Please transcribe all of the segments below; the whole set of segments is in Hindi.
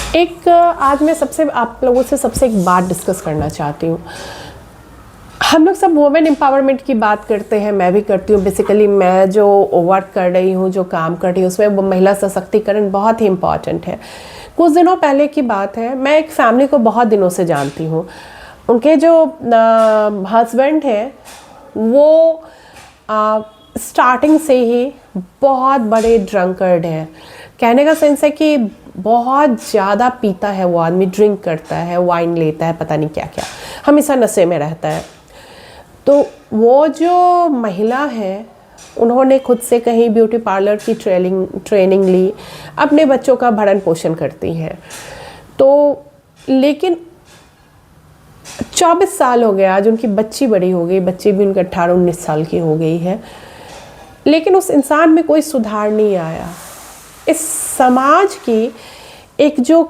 आज मैं आप लोगों से सबसे एक बात डिस्कस करना चाहती हूँ। हम लोग सब वुमेन एम्पावरमेंट की बात करते हैं, मैं भी करती हूँ। बेसिकली मैं जो वर्क कर रही हूँ, जो काम कर रही हूँ, उसमें महिला सशक्तिकरण बहुत ही इम्पॉर्टेंट है। कुछ दिनों पहले की बात है, मैं एक फैमिली को बहुत दिनों से जानती हूँ। उनके जो हस्बैंड हैं वो स्टार्टिंग से ही बहुत बड़े ड्रंकर्ड हैं। कहने का सेंस है कि बहुत ज़्यादा पीता है वो आदमी, ड्रिंक करता है, वाइन लेता है, पता नहीं क्या क्या, हमेशा नशे में रहता है। तो वो जो महिला है उन्होंने खुद से कहीं ब्यूटी पार्लर की ट्रेनिंग ली, अपने बच्चों का भरण पोषण करती हैं। तो लेकिन 24 साल हो गए, आज उनकी बच्ची बड़ी हो गई, बच्ची भी उनकी 18-19 साल की हो गई है, लेकिन उस इंसान में कोई सुधार नहीं आया। इस समाज की एक जो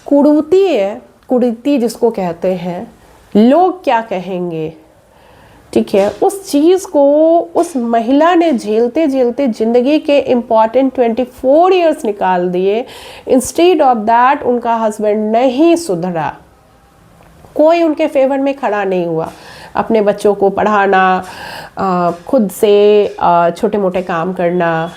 कुरीति है, कुरीति जिसको कहते हैं, लोग क्या कहेंगे, ठीक है, उस चीज़ को उस महिला ने झेलते झेलते ज़िंदगी के इम्पॉर्टेंट 24 इयर्स निकाल दिए। इंस्टेड ऑफ दैट उनका हस्बैंड नहीं सुधरा, कोई उनके फेवर में खड़ा नहीं हुआ। अपने बच्चों को पढ़ाना, खुद से छोटे मोटे काम करना,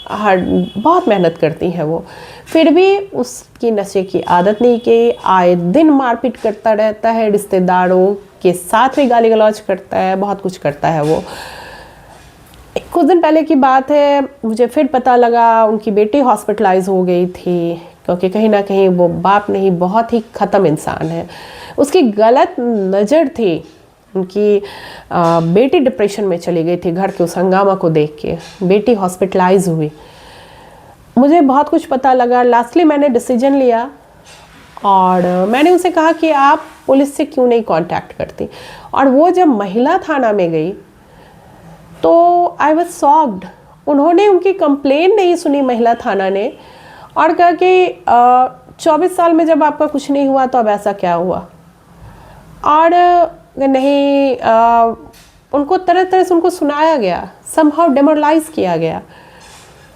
बहुत मेहनत करती हैं वो, फिर भी उसकी नशे की आदत नहीं कि आए दिन मारपीट करता रहता है, रिश्तेदारों के साथ भी गाली गलौज करता है, बहुत कुछ करता है वो। कुछ दिन पहले की बात है, मुझे फिर पता लगा उनकी बेटी हॉस्पिटलाइज हो गई थी, क्योंकि कहीं ना कहीं वो बाप नहीं, बहुत ही ख़त्म इंसान है। उसकी गलत नज़र थी, उनकी बेटी डिप्रेशन में चली गई थी घर के उस हंगामा को देख के, बेटी हॉस्पिटलाइज हुई। मुझे बहुत कुछ पता लगा। लास्टली मैंने डिसीजन लिया और मैंने उनसे कहा कि आप पुलिस से क्यों नहीं कांटेक्ट करती। और वो जब महिला थाना में गई तो आई वाज शॉक्ड। उन्होंने उनकी कंप्लेन नहीं सुनी महिला थाना ने, और कहा कि 24 साल में जब आपका कुछ नहीं हुआ तो अब ऐसा क्या हुआ। और नहीं, उनको तरह तरह से उनको सुनाया गया, समहाउ डेमोरलाइज किया गया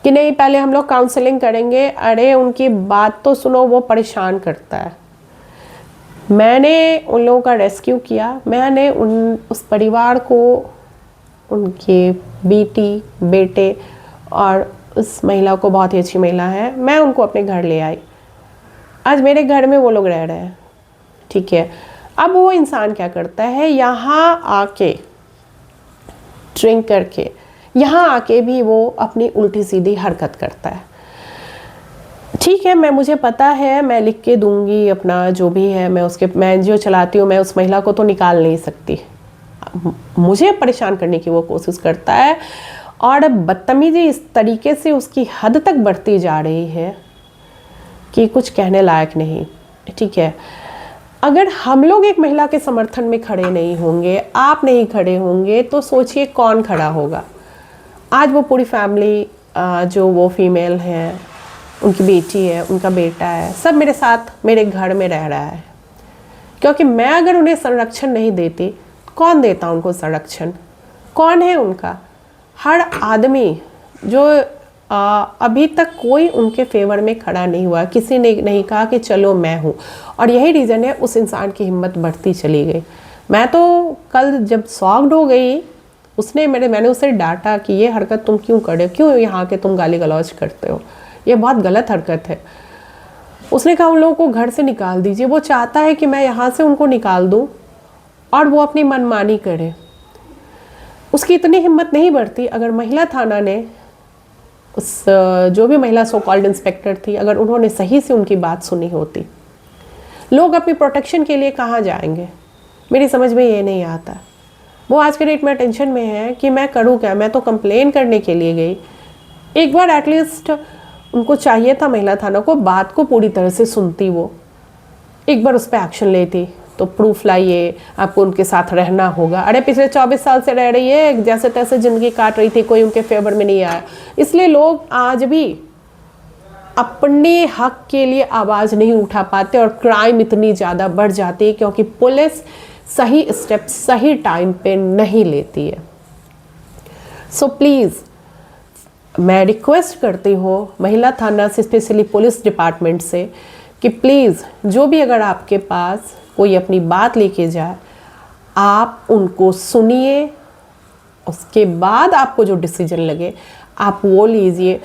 कि नहीं पहले हम लोग काउंसलिंग करेंगे। अरे उनकी बात तो सुनो, वो परेशान करता है। मैंने उन लोगों का रेस्क्यू किया, मैंने उस परिवार को, उनके बेटी बेटे और उस महिला को, बहुत ही अच्छी महिला है, मैं उनको अपने घर ले आई। आज मेरे घर में वो लोग रह रहे हैं, ठीक है। अब वो इंसान क्या करता है, यहाँ आके ड्रिंक करके, यहाँ आके भी वो अपनी उल्टी सीधी हरकत करता है। ठीक है, मुझे पता है, मैं लिख के दूंगी अपना जो भी है, मैं जो चलाती हूँ, मैं उस महिला को तो निकाल नहीं सकती। मुझे परेशान करने की वो कोशिश करता है और बदतमीजी इस तरीके से उसकी हद तक बढ़ती जा रही है कि कुछ कहने लायक नहीं, ठीक है। अगर हम लोग एक महिला के समर्थन में खड़े नहीं होंगे, आप नहीं खड़े होंगे, तो सोचिए कौन खड़ा होगा। आज वो पूरी फैमिली, जो वो फीमेल है, उनकी बेटी है, उनका बेटा है, सब मेरे साथ मेरे घर में रह रहा है, क्योंकि मैं अगर उन्हें संरक्षण नहीं देती, कौन देता उनको संरक्षण, कौन है उनका। हर आदमी जो अभी तक कोई उनके फेवर में खड़ा नहीं हुआ, किसी ने नहीं कहा कि चलो मैं हूँ। और यही रीज़न है उस इंसान की हिम्मत बढ़ती चली गई। मैं तो कल जब शॉक्ड हो गई, मैंने उसे डांटा कि ये हरकत तुम क्यों कर रहे हो, क्यों यहाँ के तुम गाली गलौज करते हो, ये बहुत गलत हरकत है। उसने कहा उन लोगों को घर से निकाल दीजिए। वो चाहता है कि मैं यहाँ से उनको निकाल दूँ और वो अपनी मनमानी करे। उसकी इतनी हिम्मत नहीं बढ़ती। अगर महिला थाना ने, उस जो भी महिला सो कॉल्ड इंस्पेक्टर थी, अगर उन्होंने सही से उनकी बात सुनी होती, लोग अपनी प्रोटेक्शन के लिए कहाँ जाएंगे, मेरी समझ में ये नहीं आता। वो आज के डेट में टेंशन में है कि मैं करूँ क्या, मैं तो कंप्लेन करने के लिए गई। एक बार एटलीस्ट उनको चाहिए था महिला थाना को, बात को पूरी तरह से सुनती, वो एक बार उस पर एक्शन लेती। तो प्रूफ लाइए, आपको उनके साथ रहना होगा। अरे पिछले 24 साल से रह रही है, जैसे तैसे ज़िंदगी काट रही थी, कोई उनके फेवर में नहीं आया। इसलिए लोग आज भी अपने हक के लिए आवाज़ नहीं उठा पाते और क्राइम इतनी ज़्यादा बढ़ जाती है क्योंकि पुलिस सही स्टेप सही टाइम पे नहीं लेती है। सो प्लीज़ मैं रिक्वेस्ट करती हूँ महिला थाना से, स्पेशली पुलिस डिपार्टमेंट से, कि प्लीज़ जो भी अगर आपके पास कोई अपनी बात लेके जाए, आप उनको सुनिए, उसके बाद आपको जो डिसीजन लगे आप वो लीजिए।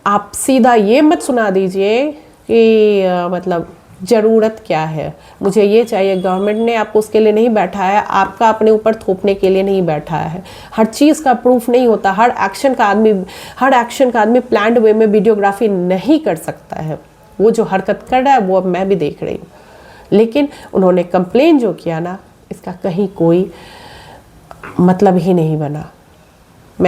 आप सीधा ये मत सुना दीजिए कि मतलब ज़रूरत क्या है, मुझे ये चाहिए। गवर्नमेंट ने आपको उसके लिए नहीं बैठाया है, आपका अपने ऊपर थोपने के लिए नहीं बैठाया है। हर चीज़ का प्रूफ नहीं होता, हर एक्शन का आदमी प्लान्ड वे में वीडियोग्राफी नहीं कर सकता है। वो जो हरकत कर रहा है वो अब मैं भी देख रही हूँ, लेकिन उन्होंने कंप्लेन जो किया ना, इसका कहीं कोई मतलब ही नहीं बना।